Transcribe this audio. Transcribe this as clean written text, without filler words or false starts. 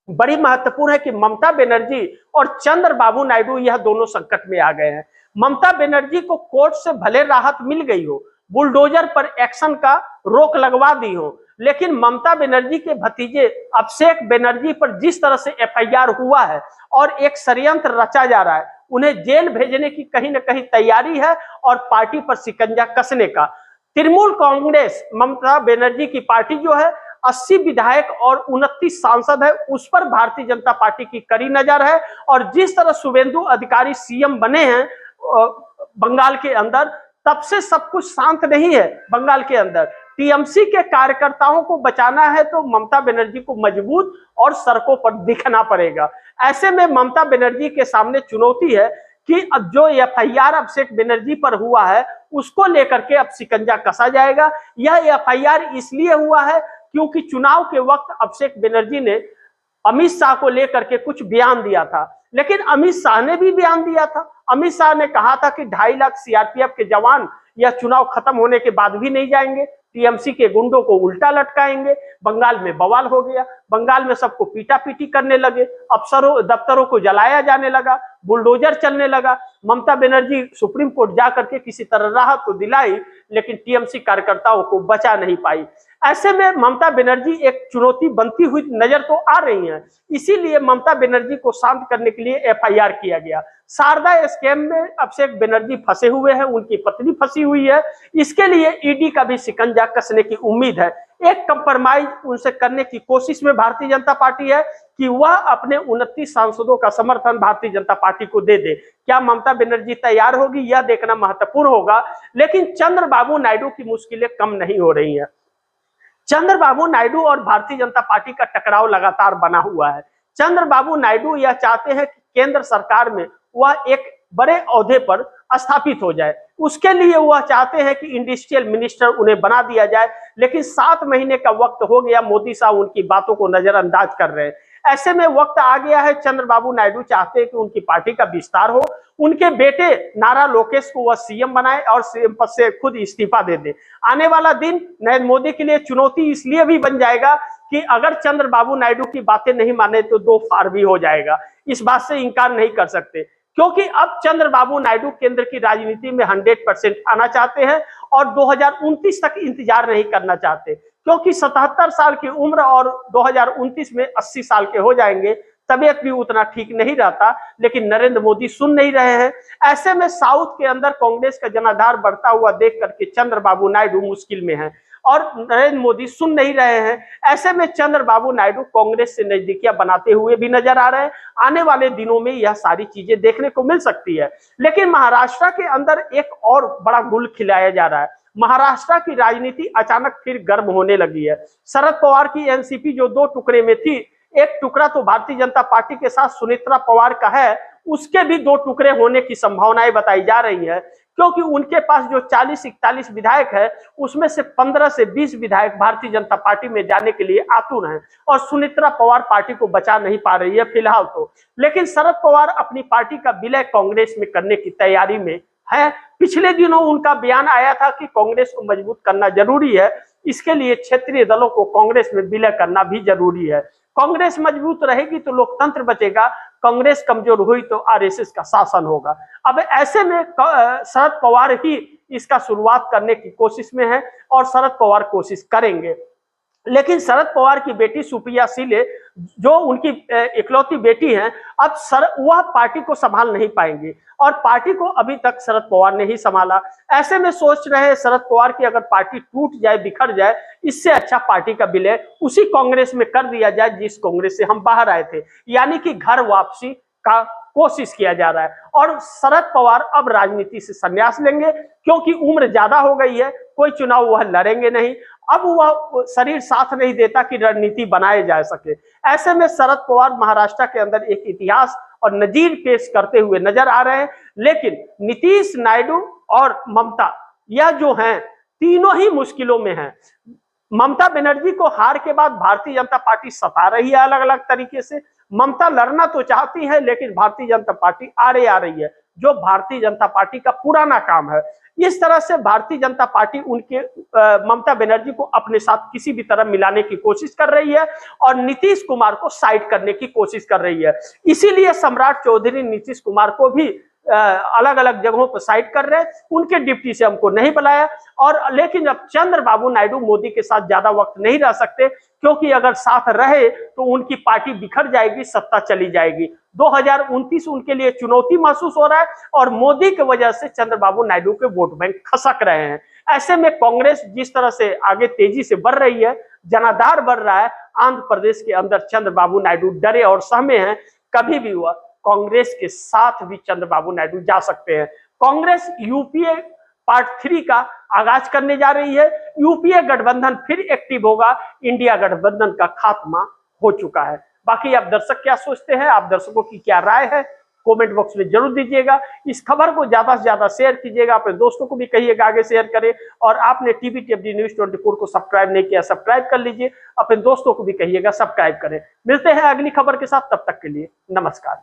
बड़ी महत्वपूर्ण है कि ममता बनर्जी और चंद्रबाबू नायडू यह दोनों संकट में आ गए हैं। ममता बनर्जी को कोर्ट से भले राहत मिल गई हो, बुलडोजर पर एक्शन का रोक लगवा दी हो, लेकिन ममता बनर्जी के भतीजे अभिषेक बनर्जी पर जिस तरह से एफआईआर हुआ है और एक षड्यंत्र रचा जा रहा है, उन्हें जेल भेजने की कहीं ना कहीं तैयारी है और पार्टी पर शिकंजा कसने का। तृणमूल कांग्रेस, ममता बनर्जी की पार्टी जो है, 80 विधायक और 29 सांसद है, उस पर भारतीय जनता पार्टी की कड़ी नजर है। और जिस तरह शुभेंदु अधिकारी सीएम बने हैं बंगाल के अंदर, तब से सब कुछ शांत नहीं है बंगाल के अंदर। टीएमसी के कार्यकर्ताओं को बचाना है तो ममता बनर्जी को मजबूत और सड़कों पर दिखना पड़ेगा। ऐसे में ममता बनर्जी के सामने चुनौती है कि अब जो एफआईआर अभिषेक बनर्जी पर हुआ है उसको लेकर के अब शिकंजा कसा जाएगा। यह एफआईआर इसलिए हुआ है क्योंकि चुनाव के वक्त अभिषेक बनर्जी ने अमित शाह को लेकर के कुछ बयान दिया था, लेकिन अमित शाह ने भी बयान दिया था। अमित शाह ने कहा था कि 2.5 लाख सीआरपीएफ के जवान यह चुनाव खत्म होने के बाद भी नहीं जाएंगे, टीएमसी के गुंडों को उल्टा लटकाएंगे। बंगाल में बवाल हो गया, बंगाल में सबको पीटा पीटी करने लगे, अफसरों दफ्तरों को जलाया जाने लगा, बुलडोजर चलने लगा। ममता बनर्जी सुप्रीम कोर्ट जा करके किसी तरह राहत तो दिलाई, लेकिन टीएमसी कार्यकर्ताओं को बचा नहीं पाई। ऐसे में ममता बनर्जी एक चुनौती बनती हुई नजर तो आ रही है। इसीलिए ममता बनर्जी को शांत करने के लिए एफआईआर किया गया। शारदा स्कैम में अभिषेक बनर्जी फंसे हुए हैं, उनकी पत्नी फंसी हुई है, इसके लिए ईडी का भी शिकंजा कसने की उम्मीद है। एक कंप्रोमाइज उनसे करने की कोशिश में भारतीय जनता पार्टी है कि वह अपने 29 सांसदों का समर्थन भारतीय जनता पार्टी को दे दे। क्या ममता बनर्जी तैयार होगी, यह देखना महत्वपूर्ण होगा। लेकिन चंद्रबाबू नायडू की मुश्किलें कम नहीं हो रही हैं। चंद्रबाबू नायडू और भारतीय जनता पार्टी का टकराव लगातार बना हुआ है। चंद्रबाबू नायडू यह चाहते हैं कि केंद्र सरकार में वह एक बड़े ओहदे पर स्थापित हो जाए, उसके लिए वह चाहते हैं कि इंडस्ट्रियल मिनिस्टर उन्हें बना दिया जाए, लेकिन 7 महीने का वक्त हो गया, मोदी साहब उनकी बातों को नजरअंदाज कर रहे हैं। ऐसे में वक्त आ गया है, चंद्रबाबू नायडू चाहते हैं कि उनकी पार्टी का विस्तार हो, उनके बेटे नारा लोकेश को वह सीएम बनाए और सीएम पद से खुद इस्तीफा दे दे। आने वाला दिन नरेंद्र मोदी के लिए चुनौती इसलिए भी बन जाएगा कि अगर चंद्रबाबू नायडू की बातें नहीं माने तो 2 फाड़ भी हो जाएगा। इस बात से इनकार नहीं कर सकते, क्योंकि अब चंद्रबाबू नायडू केंद्र की राजनीति में 100% आना चाहते हैं और 2029 तक इंतजार नहीं करना चाहते, क्योंकि 77 साल की उम्र और 2029 में 80 साल के हो जाएंगे। तबियत भी उतना ठीक नहीं रहता, लेकिन नरेंद्र मोदी सुन नहीं रहे हैं। ऐसे में साउथ के अंदर कांग्रेस का जनाधार बढ़ता हुआ देख करके चंद्रबाबू नायडू मुश्किल में हैं और नरेंद्र मोदी सुन नहीं रहे हैं। ऐसे में चंद्रबाबू नायडू कांग्रेस से नजदीकियां बनाते हुए भी नजर आ रहे हैं। आने वाले दिनों में यह सारी चीजें देखने को मिल सकती है। लेकिन महाराष्ट्र के अंदर एक और बड़ा गुल खिलाया जा रहा है। महाराष्ट्र की राजनीति अचानक फिर गर्म होने लगी है। शरद पवार की एनसीपी जो 2 टुकड़े में थी, एक टुकड़ा तो भारतीय जनता पार्टी के साथ सुनेत्रा पवार का है, उसके भी 2 टुकड़े होने की संभावनाएं बताई जा रही है, क्योंकि उनके पास जो 40-41 विधायक है, उसमें से 15 से 20 विधायक भारतीय जनता पार्टी में जाने के लिए आतुर हैं और सुनेत्रा पवार पार्टी को बचा नहीं पा रही है फिलहाल तो। लेकिन शरद पवार अपनी पार्टी का विलय कांग्रेस में करने की तैयारी में है। पिछले दिनों उनका बयान आया था कि कांग्रेस को मजबूत करना जरूरी है, इसके लिए क्षेत्रीय दलों को कांग्रेस में विलय करना भी जरूरी है। कांग्रेस मजबूत रहेगी तो लोकतंत्र बचेगा, कांग्रेस कमजोर हुई तो आरएसएस का शासन होगा। अब ऐसे में शरद पवार ही इसका शुरुआत करने की कोशिश में है और शरद पवार कोशिश करेंगे। लेकिन शरद पवार की बेटी सुप्रिया सुले, जो उनकी इकलौती बेटी हैं, अब वह पार्टी को संभाल नहीं पाएंगी और पार्टी को अभी तक शरद पवार ने ही संभाला। ऐसे में सोच रहे हैं शरद पवार की अगर पार्टी टूट जाए, बिखर जाए, इससे अच्छा पार्टी का विलय उसी कांग्रेस में कर दिया जाए जिस कांग्रेस से हम बाहर आए थे, यानी कि घर वापसी का कोशिश किया जा रहा है। और शरद पवार अब राजनीति से संन्यास लेंगे, क्योंकि उम्र ज्यादा हो गई है, कोई चुनाव वह लड़ेंगे नहीं। अब वह शरीर साथ नहीं देता कि रणनीति बनाए जा सके। ऐसे में शरद पवार महाराष्ट्र के अंदर एक इतिहास और नजीर पेश करते हुए नजर आ रहे हैं। लेकिन नीतीश, नायडू और ममता, यह जो हैं, तीनों ही मुश्किलों में हैं। ममता बनर्जी को हार के बाद भारतीय जनता पार्टी सता रही है अलग अलग तरीके से। ममता लड़ना तो चाहती है, लेकिन भारतीय जनता पार्टी आड़े आ रही है। जो भारतीय जनता पार्टी का पुराना काम है। इस तरह से भारतीय जनता पार्टी उनके ममता बनर्जी को अपने साथ किसी भी तरह मिलाने की कोशिश कर रही है और नीतीश कुमार को साइड करने की कोशिश कर रही है। इसीलिए सम्राट चौधरी नीतीश कुमार को भी अलग अलग जगहों पर साइड कर रहे हैं, उनके डिप्टी से हमको नहीं बुलाया। और लेकिन अब चंद्रबाबू नायडू मोदी के साथ ज्यादा वक्त नहीं रह सकते, क्योंकि अगर साथ रहे तो उनकी पार्टी बिखर जाएगी, सत्ता चली जाएगी। 2029 उनके लिए चुनौती महसूस हो रहा है और मोदी की वजह से चंद्रबाबू नायडू के वोट बैंक खसक रहे हैं। ऐसे में कांग्रेस जिस तरह से आगे तेजी से बढ़ रही है, जनाधार बढ़ रहा है, आंध्र प्रदेश के अंदर चंद्रबाबू नायडू डरे और सहमे हैं। कभी भी हुआ कांग्रेस के साथ भी चंद्रबाबू नायडू जा सकते हैं। कांग्रेस यूपीए पार्ट 3 का आगाज करने जा रही है। यूपीए गठबंधन फिर एक्टिव होगा, इंडिया गठबंधन का खात्मा हो चुका है। बाकी आप दर्शक क्या सोचते हैं, आप दर्शकों की क्या राय है, कमेंट बॉक्स में जरूर दीजिएगा। इस खबर को ज्यादा से ज्यादा शेयर कीजिएगा, अपने दोस्तों को भी कहिएगा आगे शेयर करें। और आपने टीवीटीएफडी न्यूज 24 को सब्सक्राइब नहीं किया, सब्सक्राइब कर लीजिए, अपने दोस्तों को भी कहिएगा सब्सक्राइब करें। मिलते हैं अगली खबर के साथ, तब तक के लिए नमस्कार।